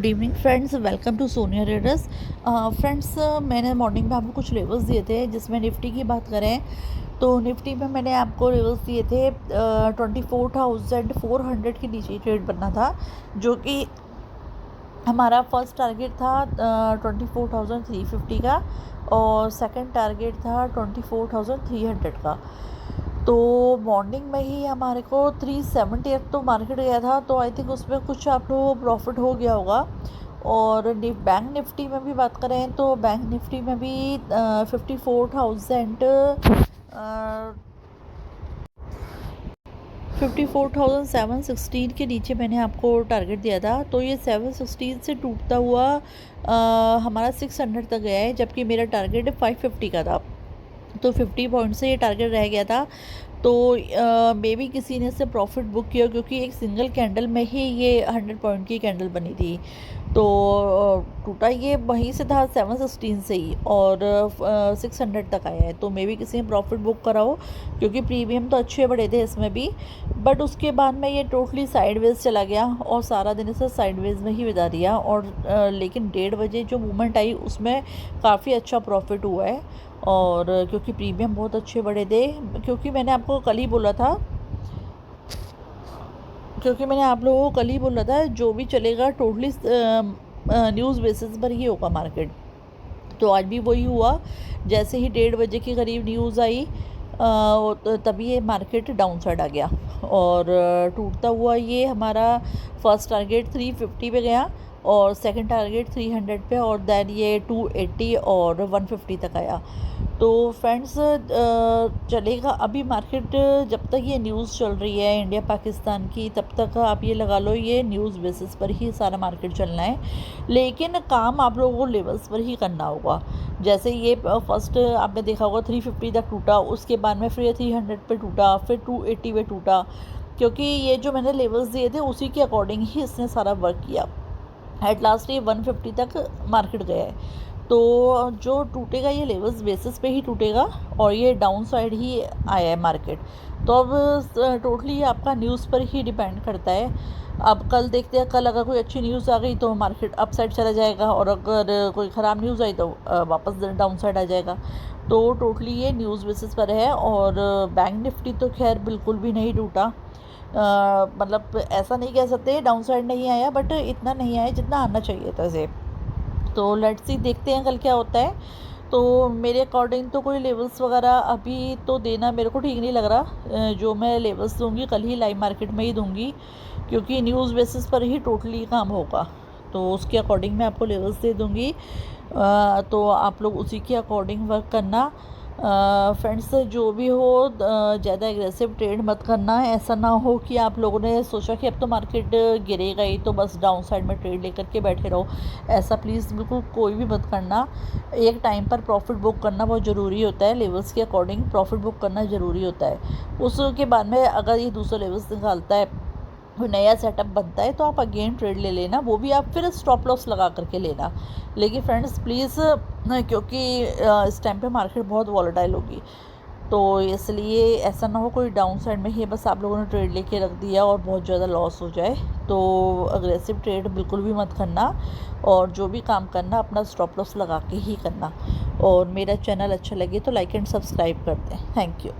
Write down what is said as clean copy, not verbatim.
Good evening friends, welcome to Sonia traders. Friends, मैंने morning में आपको कुछ लेवल्स दिए थे। जिसमें निफ्टी की बात करें तो निफ्टी में मैंने आपको लेवल्स दिए थे 24,400 के नीचे ट्रेड बनना था, जो कि हमारा फर्स्ट टारगेट था 24,350 का और सेकंड टारगेट था 24,300 का। तो मॉर्निंग में ही हमारे को 370 तो मार्केट गया था, तो आई थिंक उसमें कुछ आप लोगों को प्रॉफिट हो गया होगा। और बैंक निफ्टी में भी बात करें तो बैंक निफ्टी में भी 54,716 के नीचे मैंने आपको टारगेट दिया था। तो ये 716 से टूटता हुआ हमारा 600 तक गया है, जबकि मेरा टारगेट 550 का था। तो 50 पॉइंट से ये टारगेट रह गया था। तो मे बी किसी ने से प्रॉफिट बुक किया, क्योंकि एक सिंगल कैंडल में ही ये 100 पॉइंट की कैंडल बनी थी। तो टूटा ये वहीं से था 716 से ही, और 600 तक आया है। तो मे बी किसी ने प्रॉफिट बुक करा हो, क्योंकि प्रीमियम तो अच्छे बढ़े थे इसमें भी। बट उसके बाद में ये टोटली साइडवेज चला गया और सारा दिन इसे साइडवेज में ही बिता दिया। और लेकिन 1:30 बजे जो मूवमेंट आई उसमें काफ़ी अच्छा प्रॉफिट हुआ है। और क्योंकि प्रीमियम बहुत अच्छे बढ़े थे, क्योंकि मैंने आपको कल ही बोला था क्योंकि मैंने आप लोगों को कल ही बोला था जो भी चलेगा टोटली न्यूज़ बेसिस पर ही होगा मार्केट। तो आज भी वही हुआ। जैसे ही 1:30 बजे के करीब न्यूज़ आई तभी ये मार्केट डाउन साइड आ गया। और टूटता हुआ ये हमारा फर्स्ट टारगेट 350 पे गया और सेकंड टारगेट 300 पे, और देन ये 280 और 150 तक आया। तो फ्रेंड्स, चलेगा अभी मार्केट जब तक ये न्यूज़ चल रही है इंडिया पाकिस्तान की, तब तक आप ये लगा लो ये न्यूज़ बेसिस पर ही सारा मार्केट चलना है। लेकिन काम आप लोगों को लेवल्स पर ही करना होगा। जैसे ये फर्स्ट आपने देखा होगा 350 तक टूटा, उसके बाद में फिर ये 300 पे टूटा, फिर 280 पे टूटा, क्योंकि ये जो मैंने लेवल्स दिए थे उसी के अकॉर्डिंग ही इसने सारा वर्क किया। एट लास्ट ये 150 तक मार्केट गया है। तो जो टूटेगा ये लेवल्स बेसिस पे ही टूटेगा, और ये डाउन साइड ही आया है मार्केट। तो अब टोटली ये आपका न्यूज़ पर ही डिपेंड करता है। अब कल देखते हैं, कल अगर कोई अच्छी न्यूज़ आ गई तो मार्केट अप साइड चला जाएगा, और अगर कोई ख़राब न्यूज़ आई तो वापस डाउन साइड आ जाएगा। तो टोटली ये न्यूज़ बेसिस पर है। और बैंक निफ्टी तो खैर बिल्कुल भी नहीं टूटा। मतलब ऐसा नहीं कह सकते डाउन साइड नहीं आया, बट इतना नहीं आया जितना आना चाहिए था इसे। तो लेट्स सी, देखते हैं कल क्या होता है। तो मेरे अकॉर्डिंग तो कोई लेवल्स वगैरह अभी तो देना मेरे को ठीक नहीं लग रहा। जो मैं लेवल्स दूंगी कल ही लाइव मार्केट में ही दूंगी, क्योंकि न्यूज़ बेसिस पर ही टोटली काम होगा। तो उसके अकॉर्डिंग मैं आपको लेवल्स दे दूंगी। तो आप लोग उसी के अकॉर्डिंग वर्क करना। फ्रेंड्स, जो भी हो ज़्यादा एग्रेसिव ट्रेड मत करना है। ऐसा ना हो कि आप लोगों ने सोचा कि अब तो मार्केट गिरेगा ही तो बस डाउन साइड में ट्रेड लेकर के बैठे रहो। ऐसा प्लीज़ बिल्कुल कोई भी मत करना। एक टाइम पर प्रॉफिट बुक करना बहुत ज़रूरी होता है। लेवल्स के अकॉर्डिंग प्रॉफिट बुक करना ज़रूरी होता है। उसके बाद में अगर ये दूसरा लेवल्स निकालता है, कोई नया सेटअप बनता है, तो आप अगेन ट्रेड ले लेना। वो भी आप फिर स्टॉप लॉस लगा करके लेना। लेकिन फ्रेंड्स प्लीज़, क्योंकि इस टाइम पे मार्केट बहुत वॉलेटाइल होगी, तो इसलिए ऐसा ना हो कोई डाउन साइड में ही बस आप लोगों ने ट्रेड लेके रख दिया और बहुत ज़्यादा लॉस हो जाए। तो अग्रेसिव ट्रेड बिल्कुल भी मत करना, और जो भी काम करना अपना स्टॉप लॉस लगा के ही करना। और मेरा चैनल अच्छा लगे तो लाइक एंड सब्सक्राइब कर दें। Thank you.